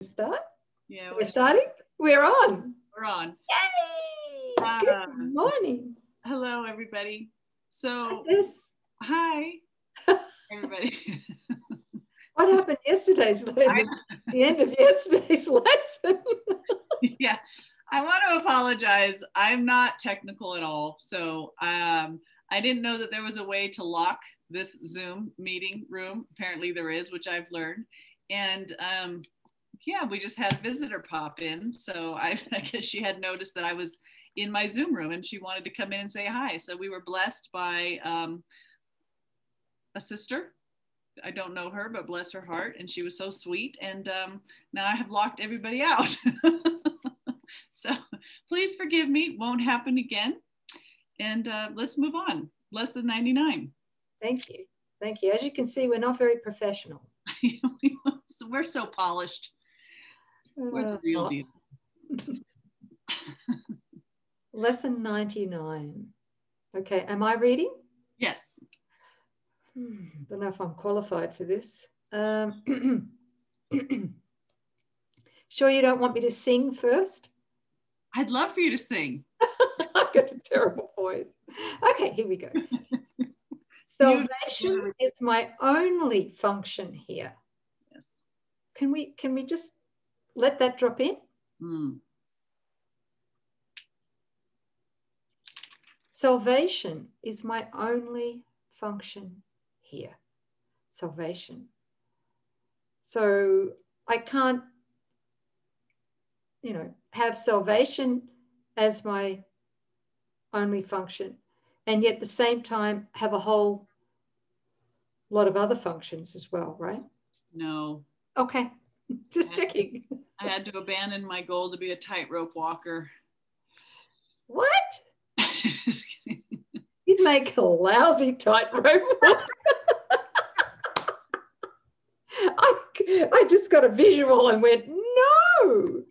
Start? Yeah, we're starting. We're on. We're on. Yay! Good morning. Hello, everybody. So, hi, everybody. What happened yesterday's lesson? The end of yesterday's lesson. Yeah, I want to apologize. I'm not technical at all, so I didn't know that there was a way to lock this Zoom meeting room. Apparently, there is, which I've learned, and yeah, we just had a visitor pop in. So I guess she had noticed that I was in my Zoom room and she wanted to come in and say hi. So we were blessed by a sister. I don't know her, but bless her heart. And she was so sweet. And now I have locked everybody out. So please forgive me. Won't happen again. And let's move on. Lesson 99. Thank you. Thank you. As you can see, we're not very professional. So we're so polished. We're the real deal. Lesson 99. Okay, am I reading? Yes. Don't know if I'm qualified for this. Sure you don't want me to sing first? I'd love for you to sing. I've got a terrible voice. Okay, here we go. Salvation is my only function here. Yes. Can we just let that drop in? Salvation is my only function here. Salvation. So I can't, have salvation as my only function and yet at the same time have a whole lot of other functions as well, right? No. Okay, just checking. I had to abandon my goal to be a tightrope walker. What? You'd make a lousy tightrope walker. I just got a visual and went, no.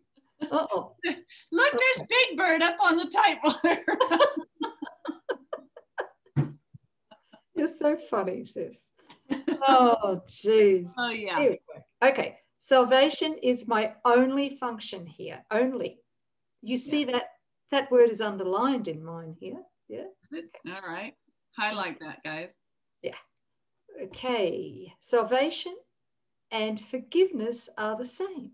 Uh-oh. Look, there's Big Bird up on the tightrope. You're so funny, sis. Oh, geez. Oh, yeah. Here we go. Okay. Salvation is my only function here. Only. You see that word is underlined in mine here. Yeah. Okay. All right. Highlight that, guys. Yeah. Okay. Salvation and forgiveness are the same.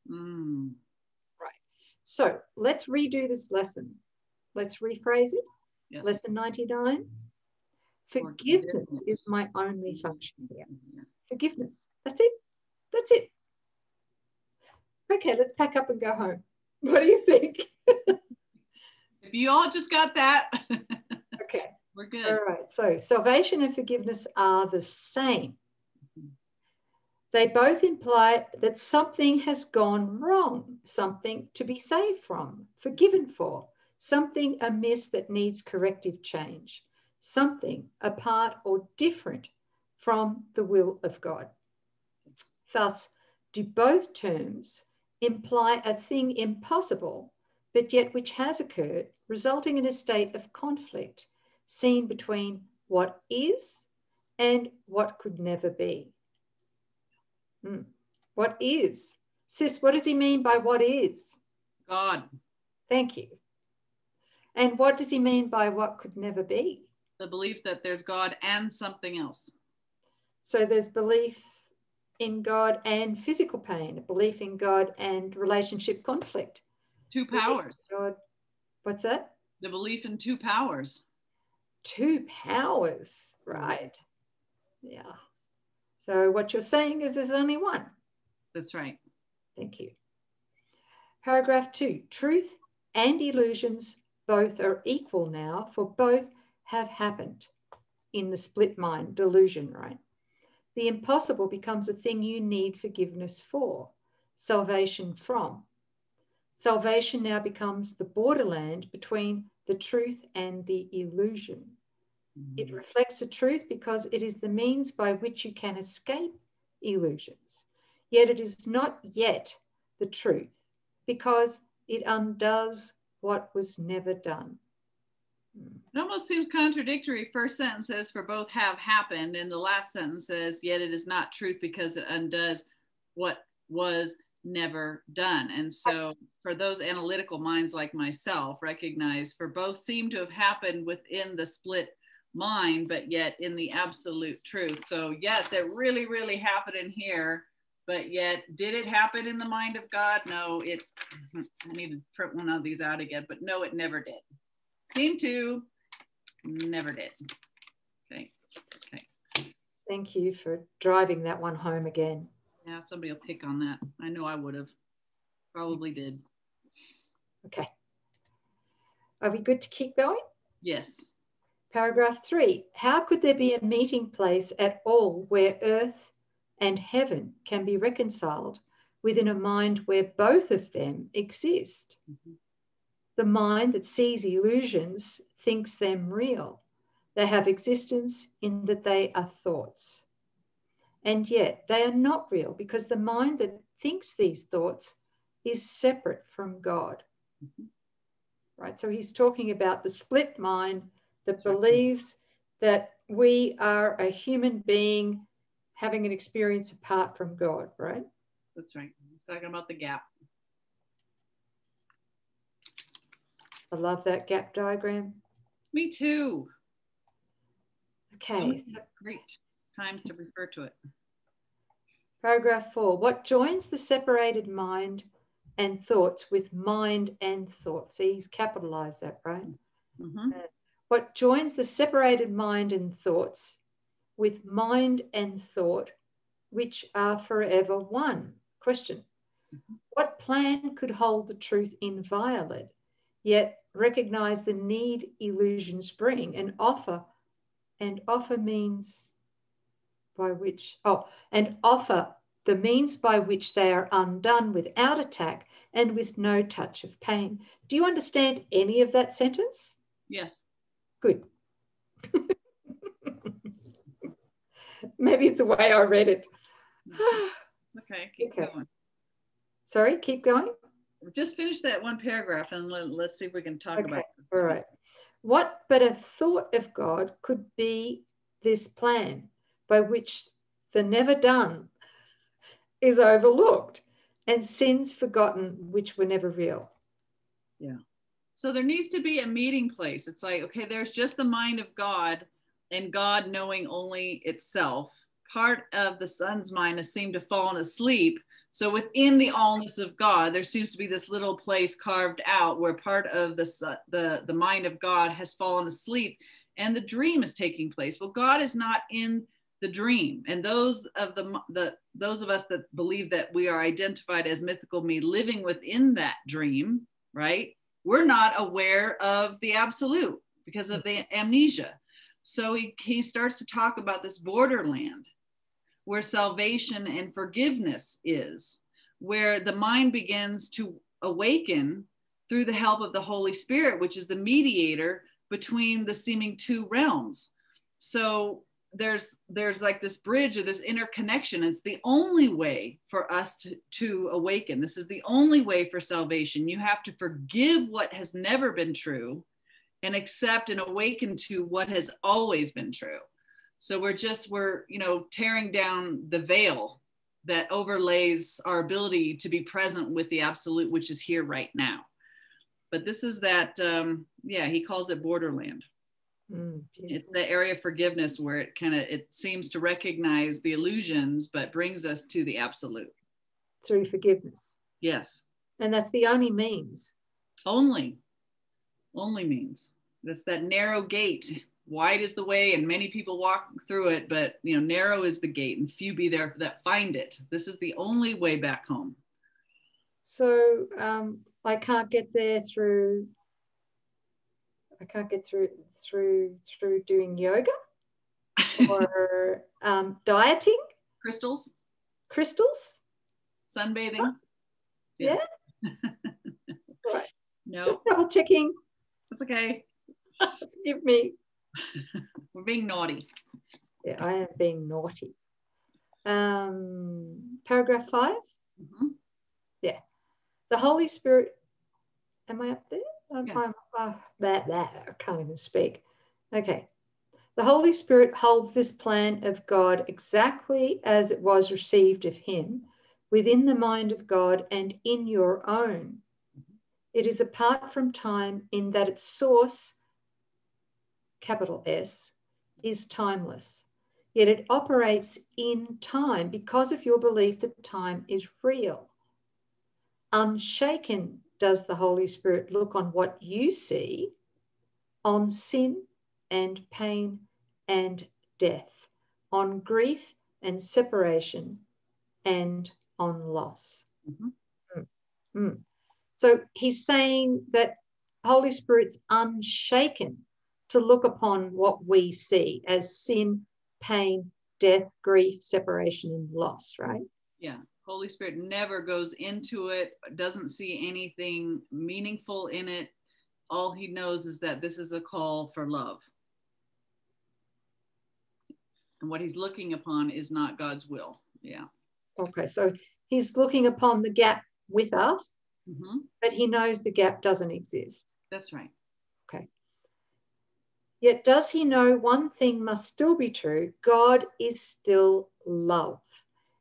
Right. So let's redo this lesson. Let's rephrase it. Yes. Lesson 99. Forgiveness is my only function here. Forgiveness. That's it. That's it. Okay, let's pack up and go home. What do you think? If you all just got that, okay. We're good. All right. So salvation and forgiveness are the same. They both imply that something has gone wrong, something to be saved from, forgiven for, something amiss that needs corrective change, something apart or different from the will of God. Thus, do both terms imply a thing impossible, but yet which has occurred, resulting in a state of conflict seen between what is and what could never be. What is? Sis, what does he mean by what is? God. Thank you. And what does he mean by what could never be? The belief that there's God and something else. So there's belief in God and physical pain, belief in God and relationship conflict. Two powers. God. What's that? The belief in two powers. Two powers, right. Yeah. So what you're saying is there's only one. That's right. Thank you. Paragraph 2. Truth and illusions both are equal now, for both have happened in the split mind, delusion, right? The impossible becomes a thing you need forgiveness for, salvation from. Salvation now becomes the borderland between the truth and the illusion. It reflects the truth because it is the means by which you can escape illusions. Yet it is not yet the truth because it undoes what was never done. It almost seems contradictory. First sentence says, for both have happened. And the last sentence says, yet it is not truth because it undoes what was never done. And so for those analytical minds like myself, recognize for both seem to have happened within the split mind, but yet in the absolute truth. So yes, it really, really happened in here, but yet did it happen in the mind of God? No, I need to print one of these out again, but no, it never did. Seemed to, never did. Okay. Thank you for driving that one home again. Yeah, somebody will pick on that. I know I would have. Probably did. Okay. Are we good to keep going? Yes. Paragraph 3. How could there be a meeting place at all where earth and heaven can be reconciled within a mind where both of them exist? Mm-hmm. The mind that sees illusions thinks them real. They have existence in that they are thoughts. And yet they are not real because the mind that thinks these thoughts is separate from God. Mm-hmm. Right? So he's talking about the split mind that believes that we are a human being having an experience apart from God, right? That's right. He's talking about the gap. I love that gap diagram. Me too. Okay. So great times to refer to it. Paragraph 4. What joins the separated mind and thoughts with mind and thought? See, he's capitalized that, right? Mm-hmm. What joins the separated mind and thoughts with mind and thought, which are forever one? Question. Mm-hmm. What plan could hold the truth inviolate, yet recognize the need illusions bring and offer means by which, and offer the means by which they are undone without attack and with no touch of pain. Do you understand any of that sentence? Yes. Good. Maybe it's the way I read it. It's okay. Keep going. Sorry, keep going. Just finish that one paragraph and let's see if we can talk about it. All right. What but a thought of God could be this plan by which the never done is overlooked and sins forgotten which were never real? Yeah. So there needs to be a meeting place. It's like, okay, there's just the mind of God and God knowing only itself. Part of the son's mind has seemed to have fallen asleep. So within the allness of God, there seems to be this little place carved out where part of the mind of God has fallen asleep and the dream is taking place. Well, God is not in the dream. And those of us that believe that we are identified as mythical me living within that dream, right? We're not aware of the absolute because of the amnesia. So he starts to talk about this borderland where salvation and forgiveness is, where the mind begins to awaken through the help of the Holy Spirit, which is the mediator between the seeming two realms. So there's like this bridge or this interconnection. It's the only way for us to awaken. This is the only way for salvation. You have to forgive what has never been true and accept and awaken to what has always been true. So we're tearing down the veil that overlays our ability to be present with the absolute, which is here right now. But this is that, he calls it borderland. It's the area of forgiveness where it seems to recognize the illusions, but brings us to the absolute. Through forgiveness. Yes. And that's the only means. Only means. That's that narrow gate. Wide is the way and many people walk through it, but narrow is the gate and few be there that find it. This is the only way back home. So I can't get there through doing yoga or dieting. Crystals, sunbathing. Oh, yes. Yeah. Right. No. Just double checking. That's okay. Forgive me. We're being naughty. Yeah, I am being naughty. Paragraph 5. Mm-hmm. Yeah. The Holy Spirit. Am I up there? Yeah. I can't even speak. Okay. The Holy Spirit holds this plan of God exactly as it was received of him, within the mind of God and in your own. It is apart from time in that its source, capital S, is timeless. Yet it operates in time because of your belief that time is real. Unshaken does the Holy Spirit look on what you see, on sin and pain and death, on grief and separation, and on loss. So he's saying that Holy Spirit's unshaken to look upon what we see as sin, pain, death, grief, separation, and loss, right? Yeah. Holy Spirit never goes into it, doesn't see anything meaningful in it. All he knows is that this is a call for love. And what he's looking upon is not God's will. Yeah. Okay, so he's looking upon the gap with us, Mm-hmm. but he knows the gap doesn't exist. That's right. Okay. Yet does he know one thing must still be true? God is still love.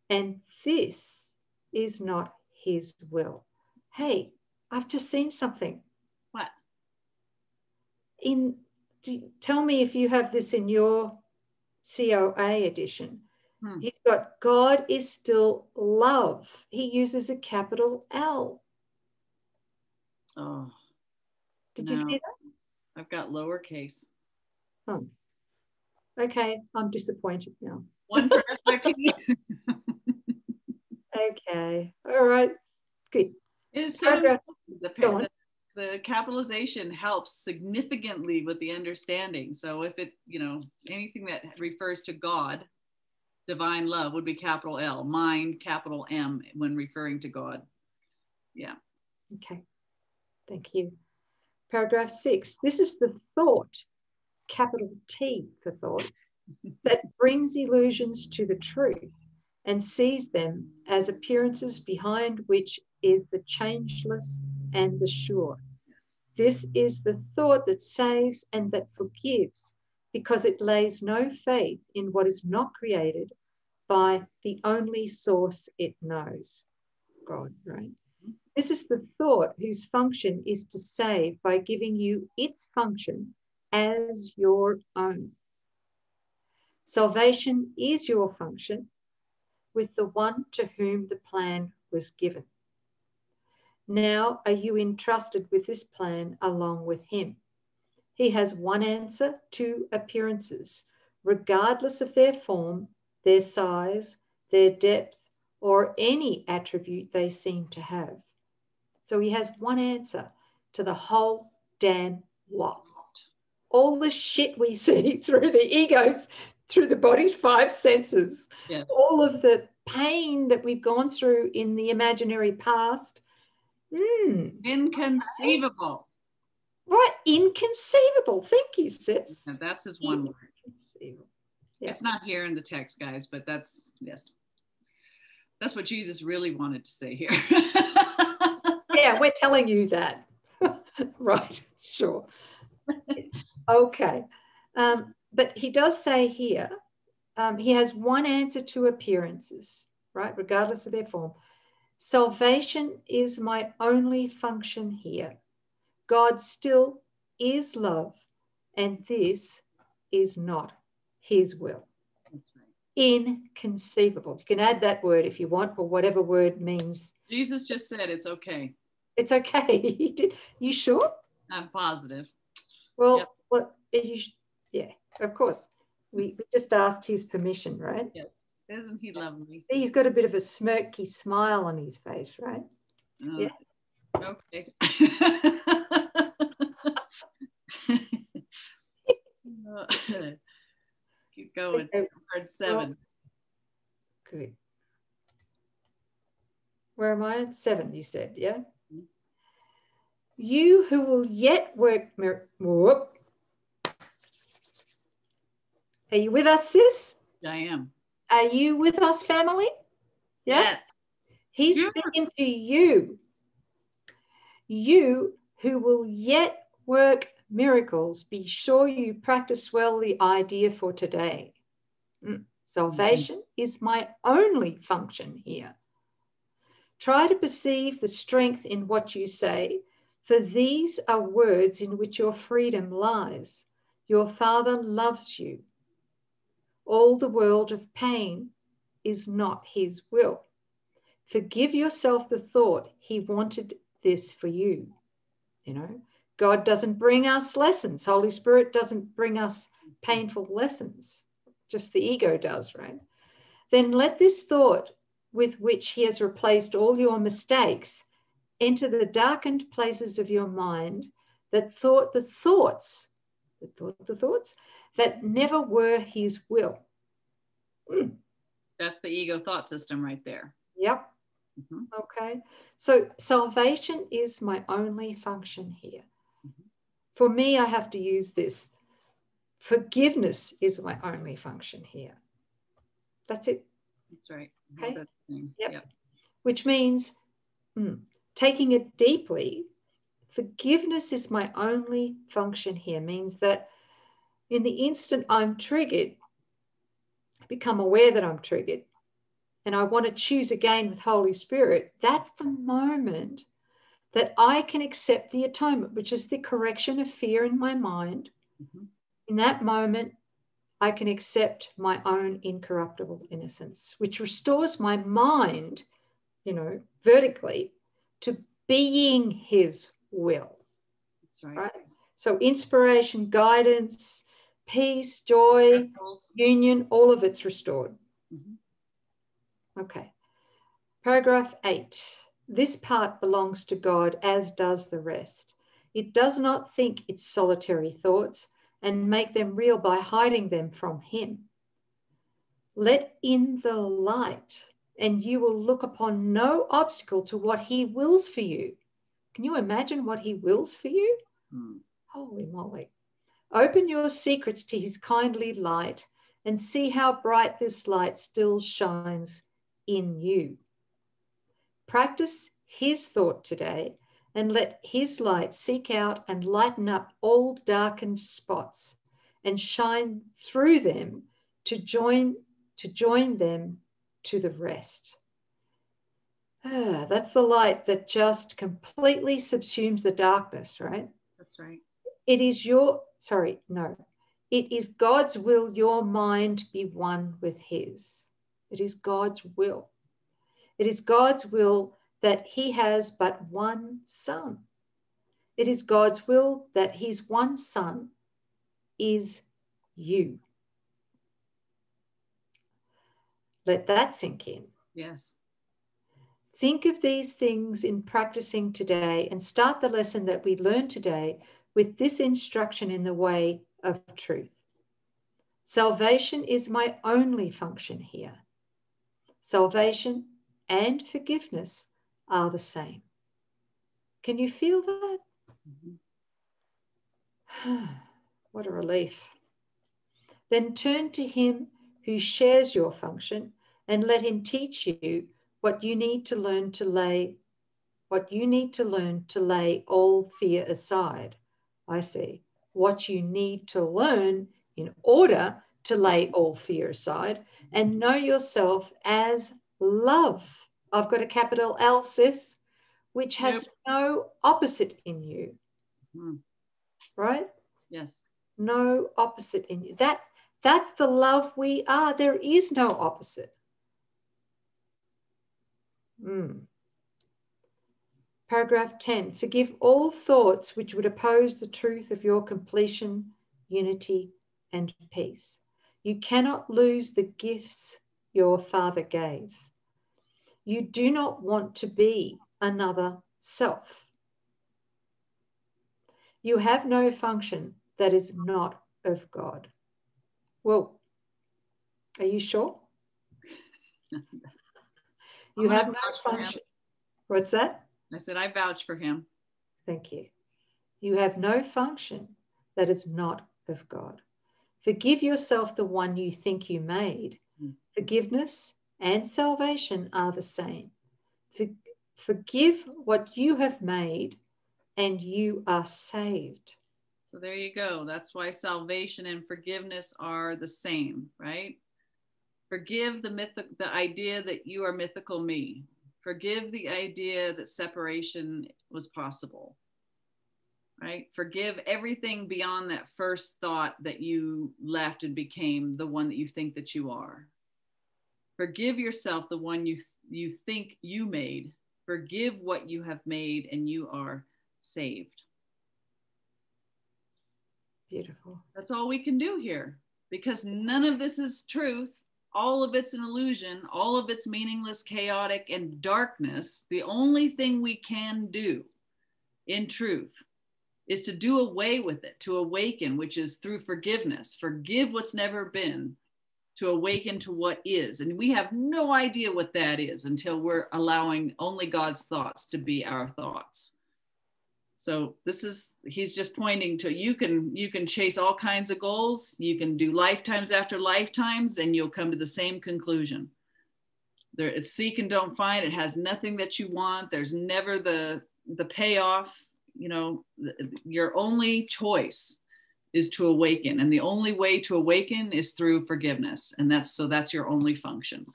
And this is not his will. Hey, I've just seen something. What? Tell me if you have this in your COA edition. He's got God is still love. He uses a capital L. Oh. Did you see that? I've got lowercase. Oh. Okay, I'm disappointed now. One for FIP. Okay, all right, good. It's so the capitalization helps significantly with the understanding. So if it, anything that refers to God, divine love would be capital L, mind, capital M when referring to God. Yeah. Okay, thank you. Paragraph 6. This is the thought, capital T for thought, that brings illusions to the truth and sees them as appearances behind which is the changeless and the sure. Yes. This is the thought that saves and that forgives, because it lays no faith in what is not created by the only source it knows, God, right? This is the thought whose function is to save by giving you its function as your own. Salvation is your function with the one to whom the plan was given. Now are you entrusted with this plan along with him? He has one answer to appearances, regardless of their form, their size, their depth, or any attribute they seem to have. So he has one answer to the whole damn lot. All the shit we see through the egos, through the body's 5 senses, yes. All of the pain that we've gone through in the imaginary past. Inconceivable. Right, inconceivable. Thank you, sis. And that's his one word. Yeah. It's not here in the text, guys, but that's what Jesus really wanted to say here. Yeah, we're telling you that. Right, sure. Okay. But he does say here, he has one answer to appearances, right, regardless of their form. Salvation is my only function here. God still is love, and this is not his will. That's right. Inconceivable. You can add that word if you want, or whatever word means. Jesus just said it's okay. It's okay. He did. You sure? I'm positive. Well, yep. Well, yeah, of course. We just asked his permission, right? Yes. Isn't he lovely? He's got a bit of a smirky smile on his face, right? Yeah. Okay. Keep going. Okay. Part 7. Good. Where am I? 7, you said, yeah? Mm-hmm. You who will yet work... Whoop. Are you with us, sis? I am. Are you with us, family? Yeah? Yes. He's speaking to you. You who will yet work miracles, be sure you practice well the idea for today. Salvation is my only function here. Try to perceive the strength in what you say, for these are words in which your freedom lies. Your Father loves you. All the world of pain is not his will. Forgive yourself the thought he wanted this for you. You know, God doesn't bring us lessons. Holy Spirit doesn't bring us painful lessons. Just the ego does, right? Then let this thought with which he has replaced all your mistakes enter the darkened places of your mind that thought the thoughts that never were his will. That's the ego thought system right there. Yep. Okay. So salvation is my only function here. For me, I have to use this. Forgiveness is my only function here. That's it. That's right. Okay. That's yep. Which means taking it deeply, forgiveness is my only function here. Means that in the instant I'm triggered, become aware that I'm triggered, and I want to choose again with Holy Spirit, that's the moment that I can accept the atonement, which is the correction of fear in my mind. In that moment, I can accept my own incorruptible innocence, which restores my mind, you know, vertically to being his will. That's right. So inspiration, guidance, peace, joy, union, all of it's restored. Okay. Paragraph 8. This part belongs to God, as does the rest. It does not think its solitary thoughts and make them real by hiding them from him. Let in the light, and you will look upon no obstacle to what he wills for you. Can you imagine what he wills for you? Holy moly. Open your secrets to his kindly light and see how bright this light still shines in you. Practice his thought today and let his light seek out and lighten up all darkened spots and shine through them to join them to the rest. That's the light that just completely subsumes the darkness, right? That's right. It is it is God's will your mind be one with his. It is God's will. It is God's will that he has but one son. It is God's will that his one son is you. Let that sink in. Yes. Think of these things in practicing today and start the lesson that we learned today with this instruction in the way of truth. Salvation is my only function here. Salvation and forgiveness are the same. Can you feel that? What a relief. Then turn to him who shares your function and let him teach you what you need to learn to lay all fear aside. I see. What you need to learn in order to lay all fear aside and know yourself as love. I've got a capital L, sis, which has no opposite in you. Right? Yes. No opposite in you. That's the love we are. There is no opposite. Paragraph 10. Forgive all thoughts which would oppose the truth of your completion, unity, and peace. You cannot lose the gifts your Father gave. You do not want to be another self. You have no function that is not of God. Well, are you sure? You have no function. What's that? I said, I vouch for him. Thank you. You have no function that is not of God. Forgive yourself the one you think you made. Forgiveness and salvation are the same. Forgive what you have made and you are saved. So there you go. That's why salvation and forgiveness are the same, right? Forgive the idea that you are mythical me. Forgive the idea that separation was possible, right? Forgive everything beyond that first thought that you left and became the one that you think that you are. Forgive yourself, the one you think you made. Forgive what you have made, and you are saved. Beautiful. That's all we can do here, because none of this is truth. All of it's an illusion. All of it's meaningless, chaotic, and darkness. The only thing we can do in truth is to do away with it, to awaken, which is through forgiveness. Forgive what's never been, to awaken to what is. And we have no idea what that is until we're allowing only God's thoughts to be our thoughts. So he's just pointing to, you can chase all kinds of goals. You can do lifetimes after lifetimes, and you'll come to the same conclusion. It's seek and don't find. It has nothing that you want. There's never the payoff. You know, your only choice is to awaken. And the only way to awaken is through forgiveness. And that's your only function.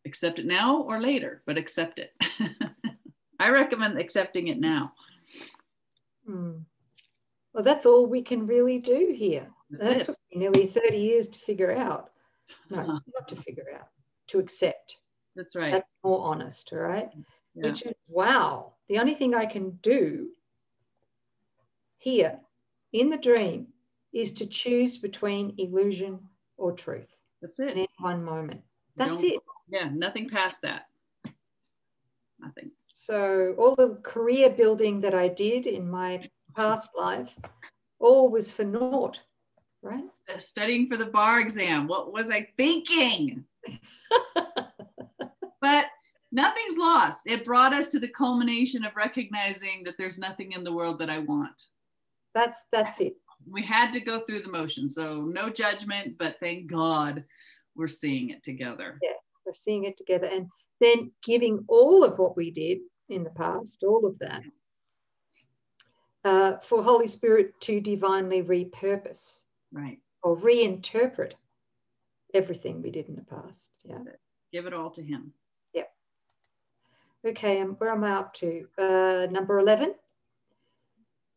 Accept it now or later, but accept it. I recommend accepting it now. Well, that's all we can really do here. That took me nearly 30 years to figure out. No, not to figure out, to accept. That's right. That's more honest, all right? Yeah. Which is, wow, the only thing I can do here in the dream is to choose between illusion or truth. That's it. In one moment. That's it. Yeah, nothing past that. Nothing. So all the career building that I did in my past life, all was for naught, right? Studying for the bar exam. What was I thinking? But nothing's lost. It brought us to the culmination of recognizing that there's nothing in the world that I want. That's it. We had to go through the motion. So no judgment, but thank God we're seeing it together. Yeah, we're seeing it together. And then giving all of what we did in the past, all of that, for Holy Spirit to divinely repurpose, right, or reinterpret everything we did in the past. Yeah, give it all to Him. Yep. Okay, and where am I up to? Number 11.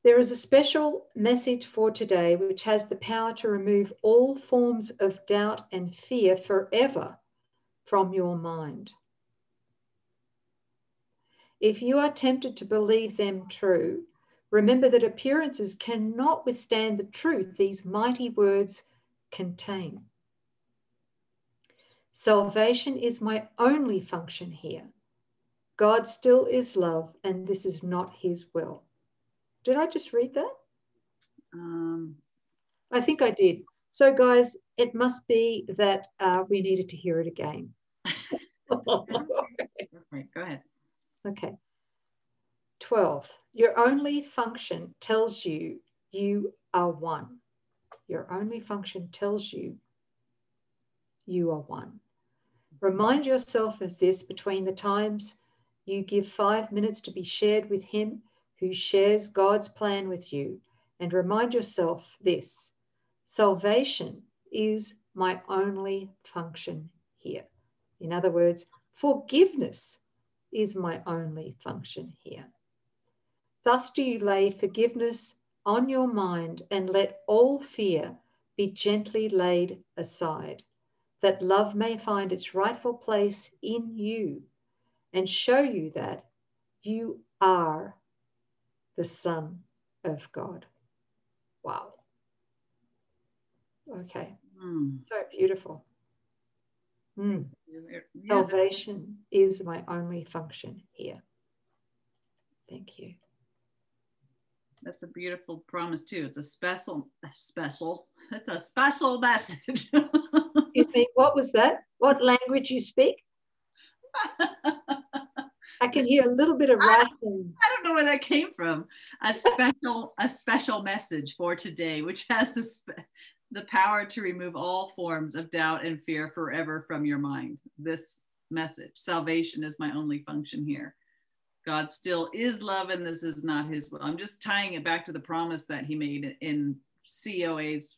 There is a special message for today which has the power to remove all forms of doubt and fear forever from your mind. If you are tempted to believe them true, remember that appearances cannot withstand the truth these mighty words contain. Salvation is my only function here. God still is love, and this is not His will. Did I just read that? I think I did. So, guys, it must be that we needed to hear it again. Okay, go ahead. Okay. 12. Your only function tells you you are one. Your only function tells you you are one. Remind yourself of this between the times you give 5 minutes to be shared with Him who shares God's plan with you, and remind yourself this: salvation is my only function here. In other words, forgiveness is my only function here. Thus do you lay forgiveness on your mind and let all fear be gently laid aside, that love may find its rightful place in you and show you that you are the Son of God. Wow. Okay. So beautiful. Yeah. Salvation is my only function here. Thank you. That's a beautiful promise too. It's a special message. Excuse me, what was that? What language you speak? I can hear a little bit of writing. I don't know where that came from. A special message for today, which has the power to remove all forms of doubt and fear forever from your mind. This message: salvation is my only function here. God still is love, and this is not His will. I'm just tying it back to the promise that He made in COA's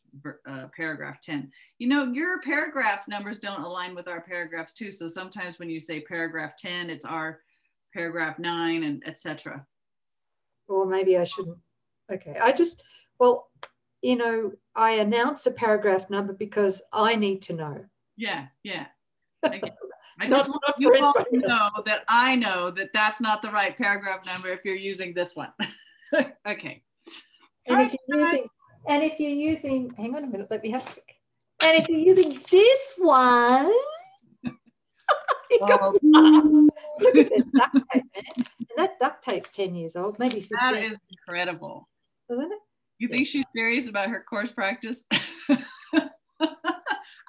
paragraph 10. You know, your paragraph numbers don't align with our paragraphs too. So sometimes when you say paragraph 10, it's our paragraph 9 and etc. Or maybe I shouldn't. Okay. Well, you know, I announce a paragraph number because I need to know. Yeah, yeah. I just want you all to know that I know that that's not the right paragraph number if you're using this one. Okay. And if you're using, hang on a minute, let me have a look. And if you're using this one, look at this duct tape, man. And that duct tape's 10 years old, maybe 15. That is incredible. Isn't it? You think she's serious about her course practice? I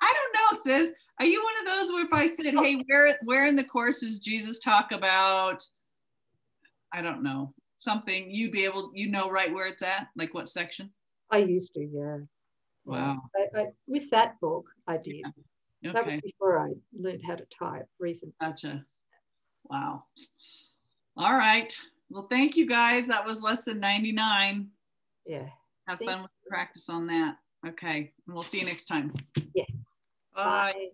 don't know, sis. Are you one of those where if I said, hey, where in the course does Jesus talk about, I don't know, something, you'd be able, you know right where it's at? Like what section? I used to, yeah. Wow. I with that book, I did. Yeah. Okay. That was before I learned how to type recently. Gotcha. Wow. All right. Well, thank you guys. That was lesson 99. Yeah. Have fun with the practice on that. Okay. And we'll see you next time. Yeah. Bye. Bye.